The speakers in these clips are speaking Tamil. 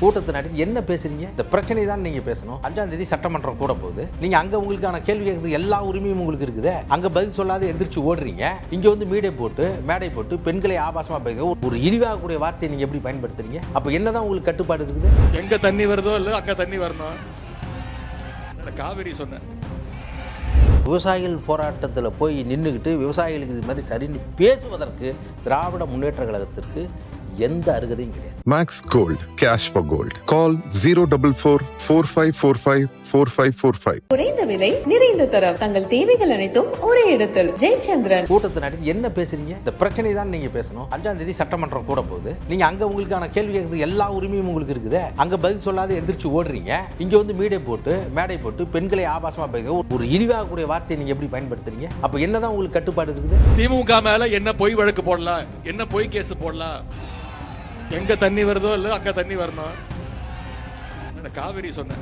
கூட்டத்தை நடத்தி என்ன பேசுறீங்க? இந்த பிரச்சனை தான் நீங்க பேசணும். 5ஆம் தேதி சட்டமன்றம் கூட போகுது. நீங்க அங்க உங்களுக்கான கேள்வி கேட்கறதுக்கு எல்லா உரிமையும் உங்களுக்கு இருக்குது. அங்க பதில் சொல்லாத எந்திரிச்சு ஓடுறீங்க. இங்க வந்து மேடை போட்டு பெண்களை ஆபாசமா பேச ஒரு இழிவாகக்கூடிய வார்த்தையை நீங்க எப்படி பயன்படுத்துறீங்க? அப்ப என்னதான் உங்களுக்கு கட்டுப்பாடு இருக்குது? எங்க தண்ணி வருதோ இல்ல அங்க தண்ணி வரணும். காவிரி சொன்ன விவசாயிகள் போராட்டத்தில் போய் நின்றுக்கிட்டு விவசாயிகளுக்கு இது மாதிரி சரின்னு பேசுவதற்கு திராவிட முன்னேற்ற கழகத்திற்கு எந்த அருகதையும் கிடையாது. Max gold, cash for gold. Call 04445454545. குறைந்த விலை, நிறைந்த தரம், தங்கள் தேவைகள் அனைத்தும் ஒரே இடத்தில். ஜெயச்சந்திரன். கூட்டத்தை நடத்தி என்ன பேசுறீங்க? இந்த பிரச்சனை தான் நீங்க பேசணும். 5ஆம் தேதி சட்டமன்றம் கூட போகுது. நீங்க அங்க உங்களுக்கான கேள்வி கேட்கறதுக்கு எல்லா உரிமையும் உங்களுக்கு இருக்குது. அங்க பதில் சொல்லாத எந்திரிச்சு ஓடுறீங்க. இங்க வந்து மேடை போட்டு பெண்களை ஆபாசமா பேச ஒரு இழிவாகக்கூடிய வார்த்தையை நீங்க எப்படி பயன்படுத்துறீங்க? அப்ப என்னதான் உங்களுக்கு கட்டுப்பாடு இருக்குது? திமுக மேல என்ன பொய் வழக்கு போடலாம், என்ன பொய் கேஸ் போடலாம். எங்க தண்ணி வருதோ இல்ல அங்க தண்ணி வரணும். காவிரி சொன்ன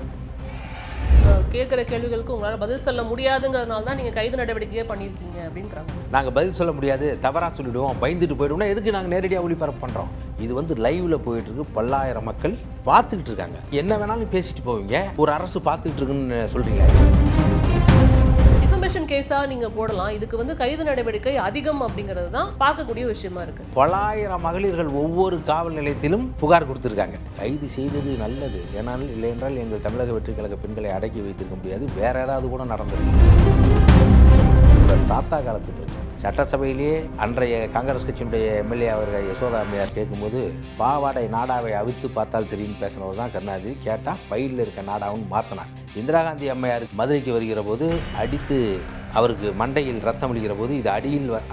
கேட்குற கேள்விகளுக்கு உங்களால் பதில் சொல்ல முடியாதுங்கிறதுனால தான் நீங்கள் கைது நடவடிக்கையே பண்ணியிருக்கீங்க அப்படின்றாங்க. நாங்கள் பதில் சொல்ல முடியாது, தவறாக சொல்லிவிடுவோம், பயந்துட்டு போயிடுவோம்னா எதுக்கு நாங்கள் நேரடியாக ஒளிபரப்பு பண்ணுறோம்? இது வந்து லைவ்ல போயிட்டு இருக்கு. பல்லாயிரம் மக்கள் பார்த்துக்கிட்டு இருக்காங்க. என்ன வேணாலும் பேசிட்டு போவீங்க, ஒரு அரசு பார்த்துக்கிட்டு இருக்குன்னு சொல்றீங்க. டிஃபமேஷன் கேஸாக நீங்கள் போடலாம். இதுக்கு வந்து கைது நடவடிக்கை அதிகம் அப்படிங்கிறது தான் பார்க்கக்கூடிய விஷயமா இருக்கு. பல்லாயிரம் மகளிர்கள் ஒவ்வொரு காவல் நிலையத்திலும் புகார் கொடுத்துருக்காங்க. கைது செய்தது நல்லது, ஏனால் இல்லை என்றால் எங்கள் தமிழக வெற்றி கழக பெண்களை அடக்கி வைத்திருக்க முடியாது, வேற ஏதாவது கூட நடந்திருக்கு. தாத்தா காலத்து பிரச்சனை. சட்டசபையிலேயே அன்றைய காங்கிரஸ் கட்சியினுடைய எம்எல்ஏ அவர்கள் யசோதா அம்மையார் கேட்கும்போது பாவாடை நாடாவை அவிழ்த்து பார்த்தால் தெரியும் பேசினவர் தான் கருணாநிதி. கேட்டால் ஃபைலில் இருக்க நாடாவும் மாற்றினார். இந்திரா காந்தி அம்மையாருக்கு மதுரைக்கு வருகிற போது அடித்து அவருக்கு மண்டையில் ரத்தம் அளிக்கிற போது இது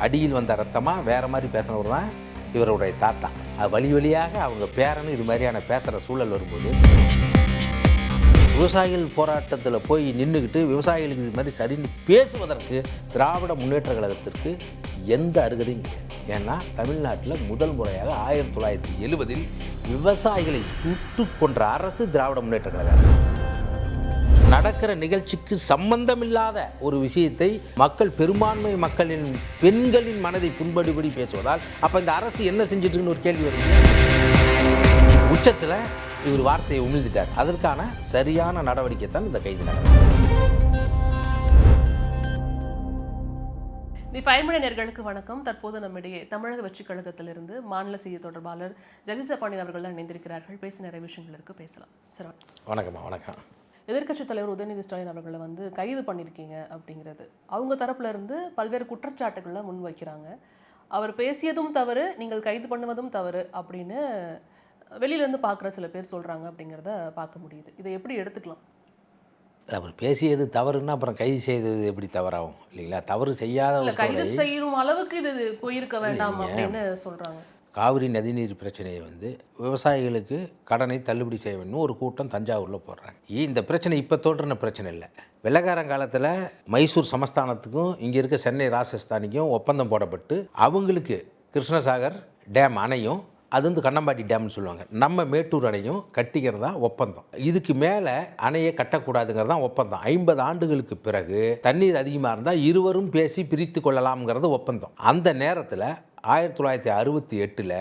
அடியில் வந்த ரத்தமாக வேற மாதிரி பேசினவர் தான் இவருடைய தாத்தா. அது வழியாக அவங்க பேரன்னு இது மாதிரியான பேசுகிற சூழல் வரும்போது விவசாயிகள் போராட்டத்தில் போய் நின்றுக்கிட்டு விவசாயிகளுக்கு இது மாதிரி சரின்னு பேசுவதற்கு திராவிட முன்னேற்ற கழகத்திற்கு எந்த அருகதையும் கிடையாது. ஏன்னா தமிழ்நாட்டில் முதல் முறையாக 1970 விவசாயிகளை சுட்டு கொன்ற அரசு திராவிட முன்னேற்ற கழகம். நடக்கிற நிகழ்ச்சிக்கு சம்பந்தமில்லாத ஒரு விஷயத்தை மக்கள், பெரும்பான்மை மக்களின் பெண்களின் மனதை புண்படுபடி பேசுவதால் அப்போ இந்த அரசு என்ன செஞ்சிட்டுருக்குன்னு ஒரு கேள்வி வருது. உச்சத்தில் இவர் வார்த்தையை உமிழ்ந்துட்டார். அதற்கான சரியான நடவடிக்கை தான் இந்த கைது நடவடிக்கை. தி ஃபைவ்மினிட் நேயர்களுக்கு வணக்கம். தற்போது நம்மிடையே தமிழக வெற்றி கழகத்திலிருந்து மாநில செய்தி தொடர்பாளர் ஜெகதீச பாண்டியன் அவர்கள் தான் இணைந்திருக்கிறார்கள். பேசி நிறைய விஷயங்கள் இருக்கு, பேசலாம். சார் வணக்கம்மா. வணக்கம். எதிர்க்கட்சித் தலைவர் உதயநிதி ஸ்டாலின் அவர்களை வந்து கைது பண்ணியிருக்கீங்க அப்படிங்கிறது அவங்க தரப்புல இருந்து பல்வேறு குற்றச்சாட்டுகளை முன்வைக்கிறாங்க. அவர் பேசியதும் தவறு, நீங்கள் கைது பண்ணுவதும் தவறு அப்படின்னு வெளியிலேருந்து பார்க்குற சில பேர் சொல்கிறாங்க அப்படிங்கிறத பார்க்க முடியுது. இதை எப்படி எடுத்துக்கலாம்? அவர் பேசியது தவறுன்னா அப்புறம் கைது செய்தது எப்படி தவறாகும் இல்லைங்களா? தவறு செய்யாத கைது செய்யும் அளவுக்கு இது போயிருக்க வேண்டாம் அப்படின்னு சொல்கிறாங்க. காவிரி நதிநீர் பிரச்சனையை வந்து விவசாயிகளுக்கு கடனை தள்ளுபடி செய்ய வேண்டும் ஒரு கூட்டம் தஞ்சாவூரில் போடுறாங்க. இந்த பிரச்சனை இப்போ தோன்றின பிரச்சனை இல்லை. வெள்ளக்காரங்காலத்தில் மைசூர் சமஸ்தானத்துக்கும் இங்கே இருக்க சென்னை ராஜஸ்தானிக்கும் ஒப்பந்தம் போடப்பட்டு அவங்களுக்கு கிருஷ்ணசாகர் டேம் அணையும், அது வந்து கண்ணம்பாடி டேம்னு சொல்லுவாங்க, நம்ம மேட்டூர் அணையும் கட்டிக்கிறதா ஒப்பந்தம். இதுக்கு மேலே அணையை கட்டக்கூடாதுங்கிறது தான் ஒப்பந்தம். 50 ஆண்டுகளுக்கு பிறகு தண்ணீர் அதிகமாக இருந்தால் இருவரும் பேசி பிரித்து கொள்ளலாம்ங்கிறது ஒப்பந்தம். அந்த நேரத்தில் 1968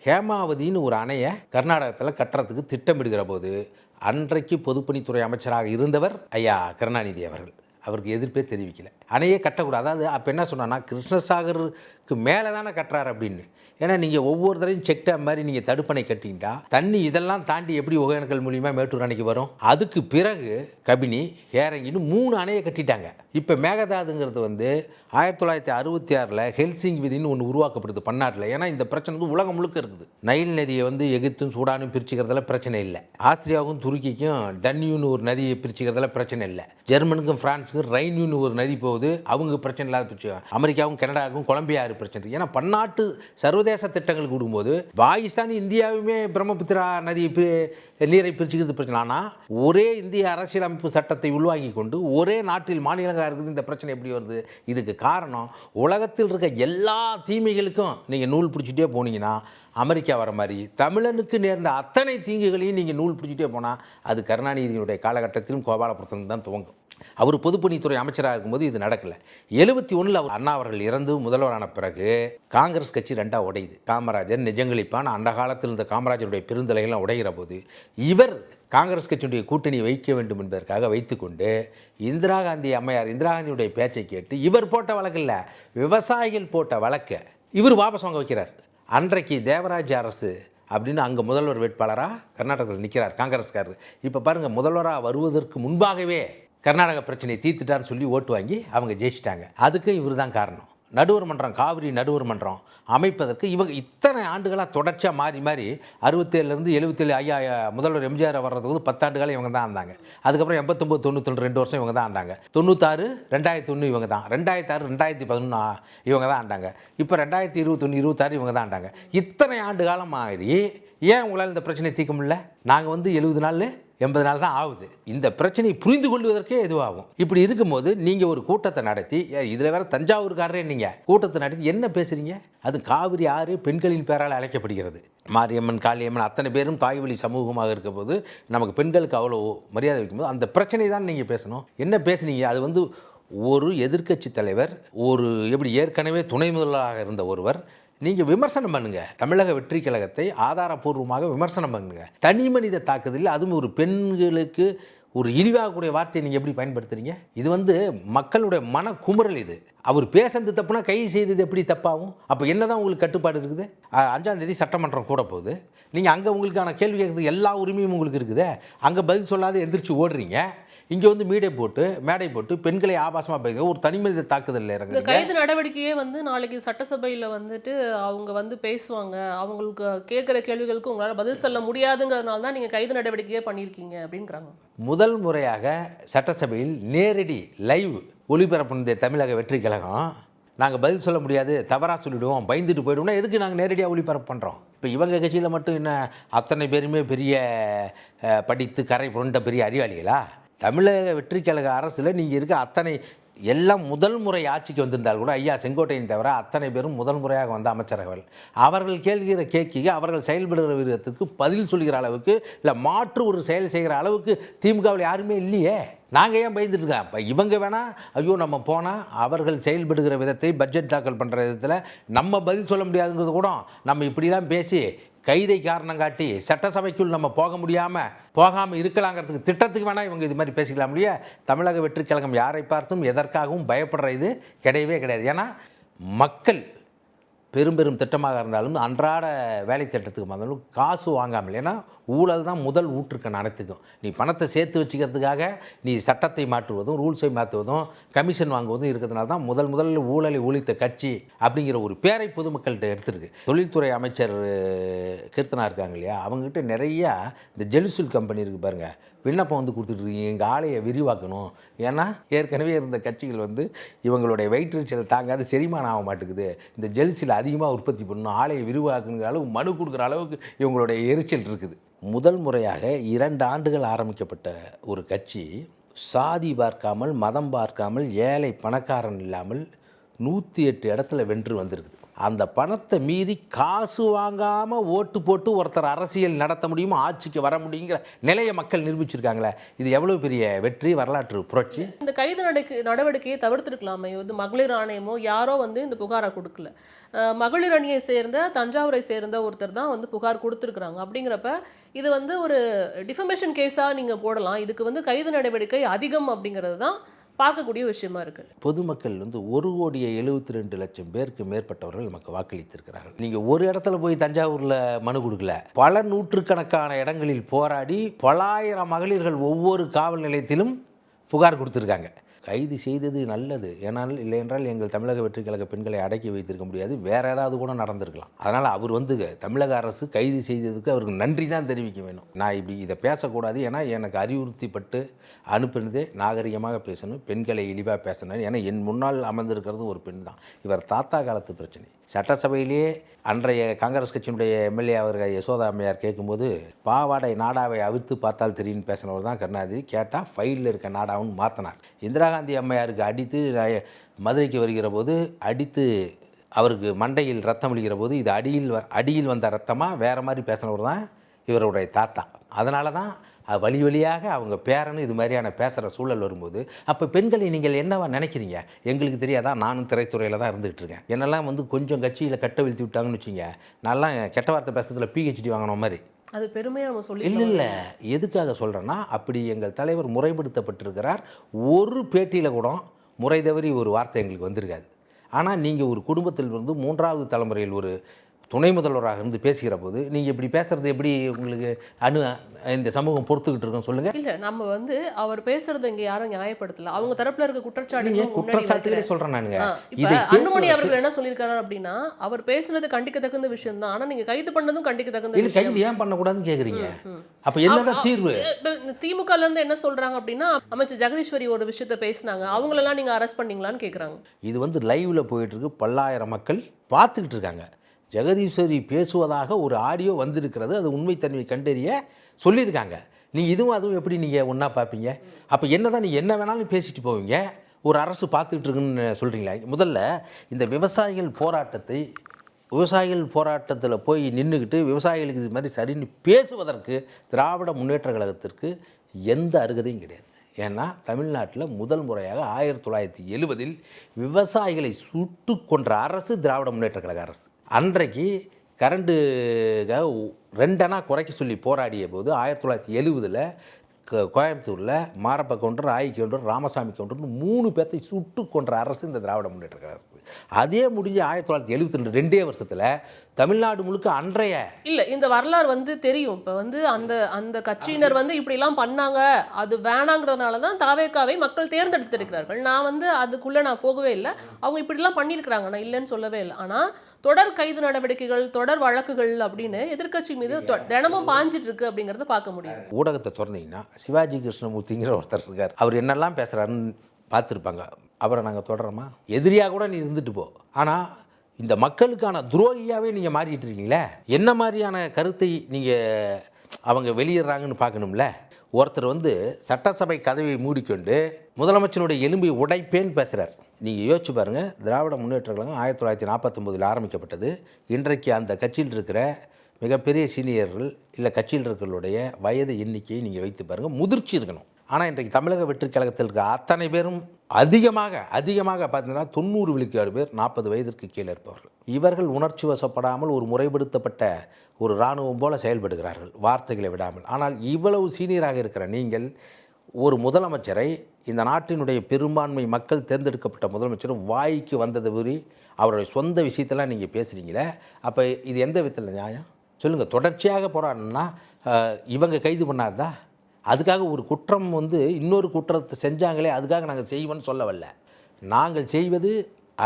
ஹேமாவதின்னு ஒரு அணையை கர்நாடகத்தில் கட்டுறதுக்கு திட்டமிடுகிற போது அன்றைக்கு பொதுப்பணித்துறை அமைச்சராக இருந்தவர் ஐயா கருணாநிதி அவர்கள் அவருக்கு எதிர்ப்பே தெரிவிக்கல. அணையே கட்டக்கூடாது. அதாவது அப்போ என்ன சொன்னான்னா கிருஷ்ணசாகருக்கு மேலே தானே கட்டுறாரு அப்படின்னு. ஏன்னா நீங்கள் ஒவ்வொரு தரையும் செக் டேம் மாதிரி நீங்கள் தடுப்பணை கட்டிக்கிட்டா தண்ணி இதெல்லாம் தாண்டி எப்படி ஒகேனக்கல் மூலியமாக மேட்டூர் அணைக்கு வரும்? அதுக்கு பிறகு கபினி, ஹேரங்கின்னு 3 அணையை கட்டிட்டாங்க. இப்போ மேகதாதுங்கிறது வந்து 1966 ஹெல்சிங் விதின்னு ஒன்று உருவாக்கப்படுது பன்னாட்டில். ஏன்னா இந்த பிரச்சனை வந்து உலகம் முழுக்க இருக்குது. நைல் நதியை வந்து எகிப்தும் சூடானும் பிரிச்சுக்கிறதுல பிரச்சனை இல்லை. ஆஸ்திரியாவுக்கும் துருக்கிக்கும் டன்யூன்னு ஒரு நதியை பிரிச்சுக்கிறதுல பிரச்சனை இல்லை. ஜெர்மனுக்கும் பிரான்ஸுக்கும் ரைன்யூன்னு ஒரு நதி போகுது, அவங்க பிரச்சனை இல்லாத பிரிச்சு. அமெரிக்காவும் கனடாவுக்கும் கொலம்பியா பிரச்சனை. ஏன்னா பன்னாட்டு சர்வதேச திட்டங்கள் கூடும்போது பாகிஸ்தான் இந்தியாவுமே பிரம்மபுத்திரா நதி நீரை பிரிச்சுக்கிறது பிரச்சனை. ஆனால் ஒரே இந்திய அரசியலமைப்பு சட்டத்தை உள்வாங்கி கொண்டு ஒரே நாட்டில் மாநிலங்களாக இருக்குது. இந்த பிரச்சனை எப்படி வருது? இதுக்கு காரணம் உலகத்தில் இருக்க எல்லா தீமைகளுக்கும் நீங்கள் நூல் பிடிச்சிட்டே போனீங்கன்னா அமெரிக்கா வர மாதிரி தமிழனுக்கு நேர்ந்த அத்தனை தீங்குகளையும் நீங்கள் நூல் பிடிச்சிட்டே போனால் அது கருணாநிதியினுடைய காலகட்டத்திலும் கோபாலபுரத்திலும் தான் துவங்கும். அவர் பொதுப்பணித்துறை அமைச்சராக இருக்கும்போது இது நடக்கலை. 71 அவர் அண்ணா அவர்கள் இறந்து முதல்வரான பிறகு காங்கிரஸ் கட்சி ரெண்டாக உடையுது. காமராஜர் நிஜங்களிப்பான் அந்த காலத்தில் இருந்த காமராஜருடைய பெருந்தலைகள்லாம் உடைகிற போது இவர் காங்கிரஸ் கட்சியுடைய கூட்டணியை வைக்க வேண்டும் என்பதற்காக வைத்துக்கொண்டு இந்திரா காந்தியுடைய பேச்சை கேட்டு இவர் போட்ட வழக்கு இல்லை, விவசாயிகள் போட்ட வழக்கை இவர் வாபஸ் வாங்க வைக்கிறார். அன்றைக்கு தேவராஜ் அரசு அப்படின்னு அங்கே முதல்வர் வேட்பாளராக கர்நாடகத்தில் நிற்கிறார் காங்கிரஸ்காரர். இப்போ பாருங்கள், முதல்வராக வருவதற்கு முன்பாகவே கர்நாடக பிரச்சனையை தீர்த்துட்டான்னு சொல்லி ஓட்டு வாங்கி அவங்க ஜெயிச்சிட்டாங்க. அதுக்கு இவர் தான் காரணம். நடுவர் மன்றம், காவிரி நடுவர் மன்றம் அமைப்பதற்கு இவங்க இத்தனை ஆண்டுகளாக தொடர்ச்சியாக மாறி மாறி 67லேருந்து 77 ஐயா முதல்வர் எம்ஜிஆர் வர்றதுக்கு 10 ஆண்டுகாலம் இவங்க தான் இருந்தாங்க. அதுக்கப்புறம் 89, 92 2 வருஷம் இவங்க தான் ஆண்டாங்க. 96, 2001 இவங்க தான், 2006, 2011 இவங்க தான் ஆண்டாங்க. இப்போ 2021, 26 இவங்க தான் ஆண்டாங்க. இத்தனை ஆண்டு காலம் மாறி ஏன் உங்களால் இந்த பிரச்சனையை தீர்க்க முடியல? நாங்கள் 70 நாள் 80 நாள் தான் ஆகுது. இந்த பிரச்சனையை புரிந்து கொள்வதற்கே எதுவாகும். இப்படி இருக்கும்போது நீங்கள் ஒரு கூட்டத்தை நடத்தி, இதில் வேற தஞ்சாவூர்காரரே நீங்கள் கூட்டத்தை நடத்தி என்ன பேசுகிறீங்க? அது காவிரி ஆறு பெண்களின் பேரால் அழைக்கப்படுகிறது. மாரியம்மன், காளியம்மன் அத்தனை பேரும் தாய்வழி சமூகமாக இருக்க போது நமக்கு பெண்களுக்கு அவ்வளோ மரியாதை வைக்கும்போது அந்த பிரச்சனை தான் நீங்கள் பேசணும். என்ன பேசுனீங்க? அது ஒரு எதிர்க்கட்சி தலைவர், ஒரு எப்படி ஏற்கனவே துணை முதல்வராக இருந்த ஒருவர், நீங்கள் விமர்சனம் பண்ணுங்கள். தமிழக வெற்றி கழகத்தை ஆதாரப்பூர்வமாக விமர்சனம் பண்ணுங்கள். தனி மனித தாக்குதலில் அதுவும் ஒரு பெண்களுக்கு ஒரு இழிவாகக்கூடிய வார்த்தையை நீங்கள் எப்படி பயன்படுத்துறீங்க? இது மக்களுடைய மன குமுறல். இது அவர் பேசுறது தப்புனா கைது செய்தது எப்படி தப்பாகும்? அப்போ என்ன தான் உங்களுக்கு கட்டுப்பாடு இருக்குது? 5ஆம் தேதி சட்டமன்றம் கூட போகுது. நீங்கள் அங்கே உங்களுக்கான கேள்வி கேட்குறது எல்லா உரிமையும் உங்களுக்கு இருக்குது. அங்கே பதில் சொல்லாத எந்திரிச்சு ஓடுறீங்க. இங்கே மேடை போட்டு பெண்களை ஆபாசமாக பேசுங்க, ஒரு தனிமனித தாக்குதல் இறங்குங்க. இந்த கைது நடவடிக்கையே நாளைக்கு சட்டசபையில் அவங்க பேசுவாங்க, அவங்களுக்கு கேட்குற கேள்விகளுக்கு உங்களால் பதில் சொல்ல முடியாதுங்கிறதுனால தான் நீங்கள் கைது நடவடிக்கையே பண்ணியிருக்கீங்க அப்படின்றாங்க. முதல் முறையாக சட்டசபையில் நேரடி லைவ் ஒளிபரப்பு தமிழக வெற்றி கழகம், நாங்கள் பதில் சொல்ல முடியாது, தவறாக சொல்லிவிடுவோம், பயந்துட்டு போய்டுவோம்னா எதுக்கு நாங்கள் நேரடியாக ஒளிபரப்பு பண்ணுறோம்? இப்போ இவங்க கட்சியில் மட்டும் என்ன அத்தனை பேருமே பெரிய படித்து கரை புரண்ட பெரிய அறிவாளிகளா? தமிழக வெற்றி கழக அரசில் நீங்கள் இருக்க அத்தனை எல்லாம் முதல் முறை ஆட்சிக்கு வந்திருந்தால் கூட ஐயா செங்கோட்டையன் தவிர அத்தனை பேரும் முதல் முறையாக வந்த அமைச்சர்கள். அவர்கள் கேள்விக்கிற கேட்க அவர்கள் செயல்படுகிற விதத்துக்கு பதில் சொல்கிற அளவுக்கு இல்லை மாற்று ஒரு செயல் செய்கிற அளவுக்கு திமுகவில் யாருமே இல்லையே. நாங்கள் ஏன் பயந்துட்டு இருக்கோம்? இப்போ இவங்க வேணால் ஐயோ நம்ம போனால் அவர்கள் செயல்படுகிற விதத்தை பட்ஜெட் தாக்கல் பண்ணுற விதத்தில் நம்ம பதில் சொல்ல முடியாதுங்கிறது கூட நம்ம இப்படிலாம் பேசி கைதை காரணம் காட்டி சட்டசபைக்குள் நம்ம போகாமல் இருக்கலாங்கிறதுக்கு திட்டத்துக்கு வேணால் இவங்க இது மாதிரி பேசிக்கலாம். இல்லையா? தமிழக வெற்றி கழகம் யாரை பார்த்தும் எதற்காகவும் பயப்படுற இது கிடையவே கிடையாது. ஏன்னா மக்கள் பெரும் திட்டமாக இருந்தாலும் அன்றாட வேலை திட்டத்துக்கு வந்தாலும் காசு வாங்காமல், ஏன்னா ஊழல் தான் முதல் ஊற்றுக்கண் அனைத்துக்கும். நீ பணத்தை சேர்த்து வச்சுக்கிறதுக்காக நீ சட்டத்தை மாற்றுவதும் ரூல்ஸை மாற்றுவதும் கமிஷன் வாங்குவதும் இருக்கிறதுனால தான் முதல்ல ஊழலை ஒழித்த கட்சி அப்படிங்கிற ஒரு பேரை பொதுமக்கள்கிட்ட எடுத்துருக்கு. தொழில்துறை அமைச்சர் கீர்த்தனா இருக்காங்க இல்லையா, அவங்ககிட்ட நிறையா இந்த ஜெலுசில் கம்பெனி இருக்குது பாருங்கள், விண்ணப்பம் கொடுத்துட்ருக்கீங்க, எங்கள் ஆலையை விரிவாக்கணும். ஏன்னா ஏற்கனவே இருந்த கட்சிகள் இவங்களுடைய வயிற்றுச்சல் தாங்காது செரிமானம் ஆக மாட்டேங்குது, இந்த ஜெலுசில் அதிகமாக உற்பத்தி பண்ணணும், ஆலையை விரிவாக்குங்கிற அளவுக்கு மனு கொடுக்குற அளவுக்கு இவங்களுடைய எரிச்சல் இருக்குது. முதல் முறையாக 2 ஆண்டுகள் ஆரம்பிக்கப்பட்ட ஒரு கட்சி சாதி பார்க்காமல், மதம் பார்க்காமல், ஏழை பணக்காரன் இல்லாமல் 108 இடத்துல வென்று வந்திருக்குது. அந்த பணத்தை மீறி காசு வாங்காமல் ஓட்டு போட்டு ஒருத்தர் அரசியல் நடத்த முடியுமா, ஆட்சிக்கு வர முடியுங்கிற நிலையை மக்கள் நிரூபிச்சிருக்காங்களே. இது எவ்வளோ பெரிய வெற்றி, வரலாற்று புரட்சி. இந்த கைது நடவடிக்கையை தவிர்த்திருக்கலாமே. மகளிர் ஆணையமோ யாரோ இந்த புகாரை கொடுக்கல. மகளிர் அணியை சேர்ந்த தஞ்சாவூரை சேர்ந்த ஒருத்தர் தான் புகார் கொடுத்துருக்குறாங்க. அப்படிங்கிறப்ப இது ஒரு டிஃபமேஷன் கேஸாக நீங்கள் போடலாம். இதுக்கு கைது நடவடிக்கை அதிகம் அப்படிங்கிறது தான் பார்க்கக்கூடிய விஷயமா இருக்குது. பொதுமக்கள் 1,72,00,000 பேருக்கு மேற்பட்டவர்கள் நமக்கு வாக்களித்திருக்கிறார்கள். நீங்கள் ஒரு இடத்துல போய் தஞ்சாவூரில் மனு கொடுக்கல, பல நூற்றுக்கணக்கான இடங்களில் போராடி பலாயிரம் மகளிர்கள் ஒவ்வொரு காவல் நிலையத்திலும் புகார் கொடுத்துருக்காங்க. கைது செய்தது நல்லது, ஏனால் இல்லை என்றால் எங்கள் தமிழக வெற்றி கழக பெண்களை அடக்கி வைத்திருக்க முடியாது, வேறு ஏதாவது கூட நடந்திருக்கலாம். அதனால் அவர் தமிழக அரசு கைது செய்ததுக்கு அவருக்கு நன்றி தான் தெரிவிக்க வேணும். நான் இப்படி இதை பேசக்கூடாது, ஏன்னா எனக்கு அறிவுறுத்திப்பட்டு அனுப்பினதே நாகரிகமாக பேசணும், பெண்களை இழிவாக பேசணும். ஏன்னா என் முன்னால் அமர்ந்திருக்கிறது ஒரு பெண் தான். இவர் தாத்தா காலத்து பிரச்சனை. சட்டசபையிலேயே அன்றைய காங்கிரஸ் கட்சியினுடைய எம்எல்ஏ அவர்கள் யசோதா அம்மையார் கேட்கும்போது பாவாடை நாடாவை அவிழ்த்து பார்த்தால் தெரியும்னு பேசினவர் தான் கருணாநிதி. கேட்டால் ஃபைலில் இருக்க நாடாவுன்னு மாற்றினார். இந்திரா காந்தி அம்மையாருக்கு அடித்து மதுரைக்கு வருகிற போது அடித்து அவருக்கு மண்டையில் ரத்தம் அளிக்கிற போது இது அடியில் வந்த ரத்தமாக வேறு மாதிரி பேசினவர் தான் இவருடைய தாத்தா. அதனால தான் வழி வழியாக அவங்க பேரனும் இது மாதிரியான பேசுகிற சூழல் வரும்போது அப்போ பெண்களை நீங்கள் என்னவா நினைக்கிறீங்க? எங்களுக்கு தெரியாதா? நானும் திரைத்துறையில் தான் இருந்துகிட்டு இருக்கேன். என்னெல்லாம் வந்து கொஞ்சம் கட்சியில் கட்ட வீழ்த்தி விட்டாங்கன்னு வச்சுங்க, நான்லாம் கெட்ட வார்த்தை பேசுறதுல PhD வாங்கின மாதிரி. அது பெருமையாக நம்ம சொல்லி இல்லை, எதுக்காக சொல்கிறேன்னா, அப்படி எங்கள் தலைவர் முறைப்படுத்தப்பட்டிருக்கிறார். ஒரு பேட்டியில் கூட முறை தவறி ஒரு வார்த்தை எங்களுக்கு வந்திருக்காது. ஆனால் நீங்கள் ஒரு குடும்பத்தில் இருந்து 3வது தலைமுறையில் ஒரு துணை முதல்வராக இருந்து பேசுகிற போது நீங்கள் இப்படி பேசுகிறது எப்படி உங்களுக்கு இந்த சமூகம் பொறுத்துக்கிட்டு இருக்கோம் சொல்லுங்கள். இல்லை, நம்ம வந்து அவர் பேசுறது இங்கே யாரும் நியாயப்படுத்தல. அவங்க தரப்புல இருக்க குற்றச்சாட்டுகளே சொல்கிறேன் நானுங்க. இப்போ அன்புமணி அவர்கள் என்ன சொல்லியிருக்காரு அப்படின்னா, அவர் பேசுனது கண்டிக்கத்தகுந்த விஷயம் தான், ஆனால் நீங்கள் கைது பண்ணதும் கண்டிக்கத்தகுந்த இல்லை, கைது ஏன் பண்ணக்கூடாதுன்னு கேட்குறீங்க. அப்போ என்னதான் தீர்வு? திமுகல இருந்து என்ன சொல்றாங்க அப்படின்னா, அமைச்சர் ஜெகதீஸ்வரி ஒரு விஷயத்த பேசினாங்க, அவங்களெல்லாம் நீங்க அரெஸ்ட் பண்ணீங்களான்னு கேட்குறாங்க. இது வந்து லைவ்ல போயிட்டு இருக்கு, பல்லாயிரம் மக்கள் பார்த்துக்கிட்டு இருக்காங்க. ஜெகதீஸ்வரி பேசுவதாக ஒரு ஆடியோ வந்திருக்கிறது, அது உண்மைத்தன்மை கண்டறிய சொல்லியிருக்காங்க. நீங்கள் இதுவும் அதுவும் எப்படி நீங்கள் ஒன்றா பார்ப்பீங்க? அப்போ என்ன தான் நீங்கள் என்ன வேணாலும் பேசிட்டு போவீங்க, ஒரு அரசு பார்த்துக்கிட்டு இருக்குன்னு சொல்கிறீங்களா? முதல்ல இந்த விவசாயிகள் போராட்டத்தில் போய் நின்றுக்கிட்டு விவசாயிகளுக்கு இது மாதிரி சரின்னு பேசுவதற்கு திராவிட முன்னேற்ற கழகத்திற்கு எந்த அருகதையும் கிடையாது. ஏன்னா தமிழ்நாட்டில் முதல் முறையாக 1970 விவசாயிகளை சுட்டு கொன்ற அரசு திராவிட முன்னேற்ற கழக அரசு. அன்றைக்கு கரண்டுக்காக 2 அணா குறைக்க சொல்லி போராடிய போது 1970 கோயம்புத்தூரில் மாரப்ப கவுண்டர், ஆயி கவுண்டர், ராமசாமி கவுண்டர்னு 3 பேர்த்தை சுட்டு கொன்ற அரசு இந்த திராவிட முன்னேற்ற கழக அரசு. அதே முடிஞ்ச 1972 2 வருஷத்தில் தமிழ்நாடு முழுக்க அன்றைய இல்லை, இந்த வரலாறு வந்து தெரியும். இப்போ வந்து அந்த கட்சியினர் வந்து இப்படிலாம் பண்ணாங்க, அது வேணாங்கிறதுனால தான் தாவேக்காவை மக்கள் தேர்ந்தெடுத்திருக்கிறார்கள். நான் வந்து அதுக்குள்ளே நான் போகவே இல்லை. அவங்க இப்படிலாம் பண்ணியிருக்கிறாங்க, நான் இல்லைன்னு சொல்லவே இல்லை. ஆனால் தொடர் கைது நடவடிக்கைகள், தொடர் வழக்குகள் அப்படின்னு எதிர்க்கட்சி மீது தினமும் பாஞ்சிட்டு இருக்கு அப்படிங்கிறத பார்க்க முடியும். ஊடகத்தை திறந்தீங்கன்னா சிவாஜி கிருஷ்ணமூர்த்திங்கிற ஒருத்தர் இருக்கார். அவர் என்னெல்லாம் பேசுகிறாருன்னு பார்த்துருப்பாங்க. அவரை நாங்கள் தொடரோமா? எதிரியாக கூட நீ இருந்துட்டு போ, ஆனால் இந்த மக்களுக்கான துரோகியாகவே நீங்கள் மாறிட்டு இருக்கீங்களே, என்ன மாதிரியான கருத்தை நீங்கள் அவங்க வெளியிடுறாங்கன்னு பார்க்கணும்ல. ஒருத்தர் வந்து சட்டசபை கதவை மூடிக்கொண்டு முதலமைச்சருடைய எலும்பை உடைப்பேன்னு பேசுகிறார். நீங்கள் யோசிச்சு பாருங்கள், திராவிட முன்னேற்ற கழகம் 1949 ஆரம்பிக்கப்பட்டது. இன்றைக்கு அந்த கட்சியில் இருக்கிற மிகப்பெரிய சீனியர்கள் இல்லை கட்சியில் இருக்கிறவருடைய வயது எண்ணிக்கையை நீங்கள் வைத்து பாருங்கள், முதிர்ச்சி இருக்கணும். ஆனால் இன்றைக்கு தமிழக வெற்றி கழகத்தில் இருக்கிற அத்தனை பேரும் அதிகமாக பார்த்தீங்கன்னா 90 விழுக்காடு பேர் 40 வயதிற்கு கீழே இருப்பவர்கள். இவர்கள் உணர்ச்சி வசப்படாமல் ஒரு முறைப்படுத்தப்பட்ட ஒரு இராணுவம் போல செயல்படுகிறார்கள், வார்த்தைகளை விடாமல். ஆனால் இவ்வளவு சீனியராக இருக்கிற நீங்கள் ஒரு முதலமைச்சரை, இந்த நாட்டினுடைய பெரும்பான்மை மக்கள் தேர்ந்தெடுக்கப்பட்ட முதலமைச்சரும் வாய்க்கு வந்தது கூறி அவருடைய சொந்த விஷயத்தெல்லாம் நீங்கள் பேசுகிறீங்களே, அப்போ இது எந்த விதத்தில் நியாயம் சொல்லுங்கள்? தொடர்ச்சியாக போராடணும்னா இவங்க கைது பண்ணாதா? அதுக்காக ஒரு குற்றம் வந்து இன்னொரு குற்றத்தை செஞ்சாங்களே அதுக்காக நாங்கள் செய்வோன்னு சொல்ல வரல. நாங்கள் செய்வது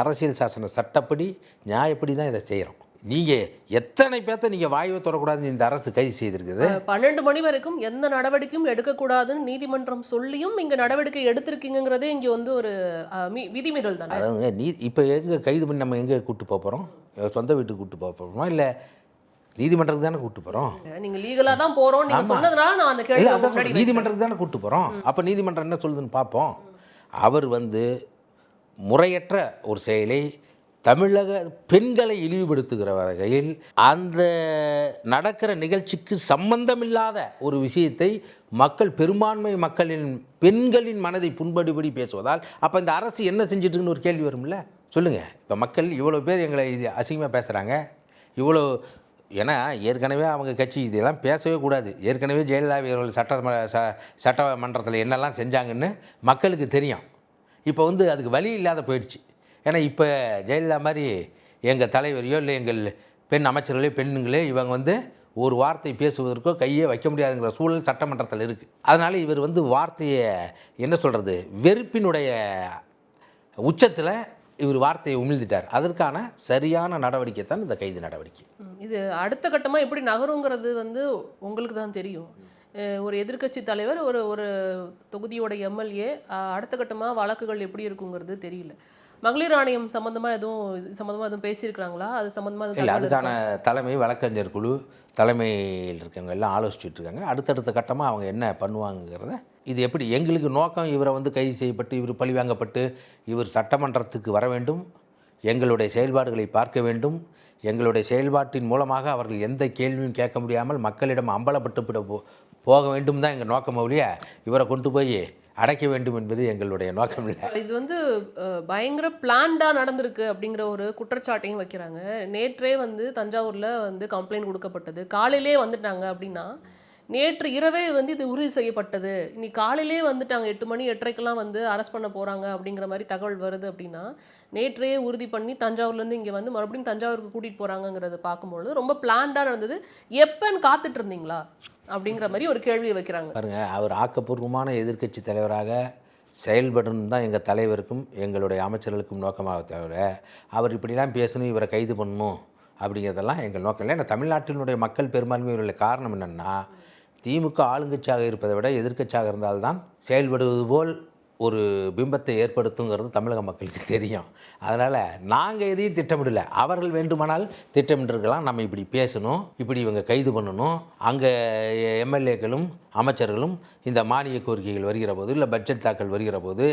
அரசியல் சாசன சட்டப்படி நியாயப்படி தான் இதை செய்கிறோம். நீங்கள் எத்தனை பேர்த்த நீங்கள் வாய்வை தொடக்கூடாதுன்னு இந்த அரசு கைது செய்திருக்குது? 12 மணி வரைக்கும் எந்த நடவடிக்கையும் எடுக்கக்கூடாதுன்னு நீதிமன்றம் சொல்லியும் இங்கே நடவடிக்கை எடுத்திருக்கீங்கிறதே இங்கே வந்து ஒரு விதிமீறல் தானே. அதாவது இப்போ எங்கே கைது பண்ணி நம்ம எங்கே கூப்பிட்டு போக போகிறோம்? சொந்த வீட்டுக்கு கூப்பிட்டு போக போகிறோமா, இல்லை நீதிமன்றத்துக்கு தானே கூப்பிட்டு போகிறோம்? நீங்கள் லீகலாக தான் போகிறோம் நீங்கள் சொன்னதுனால நான் அந்த கேள்வி நீதிமன்றத்துக்கு தானே கூப்பிட்டு போகிறோம். அப்போ நீதிமன்றம் என்ன சொல்லுதுன்னு பார்ப்போம். அவர் வந்து முறையற்ற ஒரு செயலை தமிழக பெண்களை இழிவுபடுத்துகிற வகையில் அந்த நடக்கிற நிகழ்ச்சிக்கு சம்பந்தமில்லாத ஒரு விஷயத்தை பெரும்பான்மை மக்களின் பெண்களின் மனதை புண்படுபடி பேசுவதால் அப்போ இந்த அரசு என்ன செஞ்சிட்டுருக்குன்னு ஒரு கேள்வி வரும்ல. சொல்லுங்கள். இப்போ மக்கள் இவ்வளோ பேர் எங்களை அசிங்கமாக பேசுகிறாங்க, இவ்வளோ, ஏன்னா ஏற்கனவே அவங்க கட்சி இதெல்லாம் பேசவே கூடாது. ஏற்கனவே ஜெயலலிதா அவர்கள் சட்டமன்றத்தில் என்னெல்லாம் செஞ்சாங்கன்னு மக்களுக்கு தெரியும். இப்போ வந்து அதுக்கு வழி இல்லாத போயிடுச்சு. ஏன்னா இப்போ ஜெயலலிதா மாதிரி எங்கள் தலைவரையோ இல்லை எங்கள் பெண் அமைச்சர்களோ பெண்ணுங்களே இவங்க வந்து ஒரு வார்த்தை பேசுவதற்கோ கையே வைக்க முடியாதுங்கிற சூழல் சட்டமன்றத்தில் இருக்குது. அதனால் இவர் வந்து வார்த்தையை என்ன சொல்கிறது, வெறுப்பினுடைய உச்சத்தில் இவர் வார்த்தையை உமிழ்ந்துட்டார். அதற்கான சரியான நடவடிக்கை தான் இந்த கைது நடவடிக்கை. இது அடுத்த கட்டமாக எப்படி நகருங்கிறது வந்து உங்களுக்கு தான் தெரியும். ஒரு எதிர்க்கட்சி தலைவர், ஒரு தொகுதியோட எம்எல்ஏ, அடுத்த கட்டமாக வழக்குகள் எப்படி இருக்குங்கிறது தெரியல. மகளிர் ஆணையம் சம்மந்தமாக எதுவும் பேசியிருக்கிறாங்களா? அது சம்மந்தமாக இல்லை, அதுக்கான தலைமை வழக்கறிஞர் குழு தலைமையில் இருக்கவங்க எல்லாம் ஆலோசிச்சுட்டு இருக்காங்க. அடுத்தடுத்த கட்டமாக அவங்க என்ன பண்ணுவாங்கிறத, இது எப்படி எங்களுக்கு நோக்கம், இவரை வந்து கைது செய்யப்பட்டு இவர் பழிவாங்கப்பட்டு இவர் சட்டமன்றத்துக்கு வர வேண்டும், எங்களுடைய செயல்பாடுகளை பார்க்க வேண்டும், எங்களுடைய செயல்பாட்டின் மூலமாக அவர்கள் எந்த கேள்வியும் கேட்க முடியாமல் மக்களிடம் அம்பலப்பட்டு போக வேண்டும் தான் எங்கள் நோக்கம் ஒழிய இவரை கொண்டு போய் அடைக்க வேண்டும் என்பது எங்களுடைய நோக்கம் இல்லை. இது வந்து பயங்கர பிளான்டாக நடந்திருக்கு அப்படிங்கிற ஒரு குற்றச்சாட்டையும் வைக்கிறாங்க. நேற்றே வந்து தஞ்சாவூரில் வந்து கம்ப்ளைண்ட் கொடுக்கப்பட்டது, காலையிலே வந்துட்டாங்க அப்படின்னா நேற்று இரவே வந்து இது உறுதி செய்யப்பட்டது, இன்னைக்கு காலையிலே வந்துட்டாங்க 8 மணி 8:30க்கெல்லாம் வந்து அரெஸ்ட் பண்ண போகிறாங்க அப்படிங்கிற மாதிரி தகவல் வருது அப்படின்னா நேற்றே உறுதி பண்ணி தஞ்சாவூர்லேருந்து இங்கே வந்து மறுபடியும் தஞ்சாவூருக்கு கூட்டிகிட்டு போகிறாங்கங்கிறத பார்க்கும்பொழுது ரொம்ப பிளான்டாக நடந்தது. எப்போன்னு காத்துட்டு இருந்தீங்களா அப்படிங்கிற மாதிரி ஒரு கேள்வியை வைக்கிறாங்க. பாருங்க, அவர் ஆக்கப்பூர்வமான எதிர்க்கட்சி தலைவராக செயல்படணும் தான் எங்கள் தலைவருக்கும் எங்களுடைய அமைச்சர்களுக்கும் நோக்கமாக தவிர அவர் இப்படிலாம் பேசணும், இவரை கைது பண்ணணும் அப்படிங்கிறதெல்லாம் எங்கள் நோக்கம் இல்லை. ஏன்னா தமிழ்நாட்டினுடைய மக்கள் பெரும்பான்மை உள்ள காரணம் என்னென்னா, திமுக ஆளுங்கட்சியாக இருப்பதை விட எதிர்க்கட்சியாக இருந்தால்தான் செயல்படுவது போல் ஒரு பிம்பத்தை ஏற்படுத்துங்கிறது தமிழக மக்களுக்கு தெரியும். அதனால் நாங்கள் எதையும் திட்டமிடலை. அவர்கள் வேண்டுமானால் திட்டமிட்டிருக்கலாம், நம்ம இப்படி பேசணும், இப்படி இவங்க கைது பண்ணணும், அங்கே எம்எல்ஏக்களும் அமைச்சர்களும் இந்த மானிய கோரிக்கைகள் வருகிற போது இல்லை பட்ஜெட் தாக்கல் வருகிற போது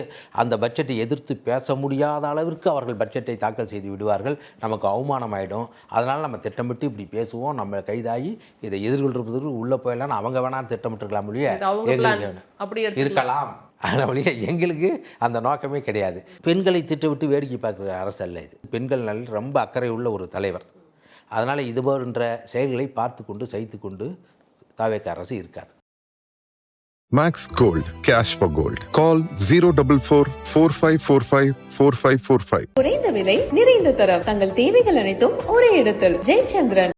அந்த பட்ஜெட்டை எதிர்த்து பேச முடியாத அளவிற்கு அவர்கள் பட்ஜெட்டை தாக்கல் செய்து விடுவார்கள், நமக்கு அவமானம் ஆகிடும். அதனால் நம்ம திட்டமிட்டு இப்படி பேசுவோம், நம்ம கைதாகி இதை எதிர்கொள்றதுக்கு உள்ளே போயிடலான்னு அவங்க வேணாலும் திட்டமிட்டுருக்கலாம் இல்லையா, எங்களுக்கு இருக்கலாம். அதனால எங்களுக்கு அந்த நோக்கமே கிடையாது. பெண்களை திட்டவிட்டு வேடிக்கை பார்க்குற அரசு அல்ல இது. பெண்கள் நல்ல ரொம்ப அக்கறை உள்ள ஒரு தலைவர். அதனால் இது போன்ற செயல்களை பார்த்து கொண்டு சகித்து கொண்டு தாவேக அரசு இருக்காது. Max Gold, cash for gold. Call 044-4545-4545. குறைந்த விலை நிறைந்த தரம், தங்கள் தேவைகள் அனைத்தும் ஒரே இடத்தில். ஜெயச்சந்திரன்.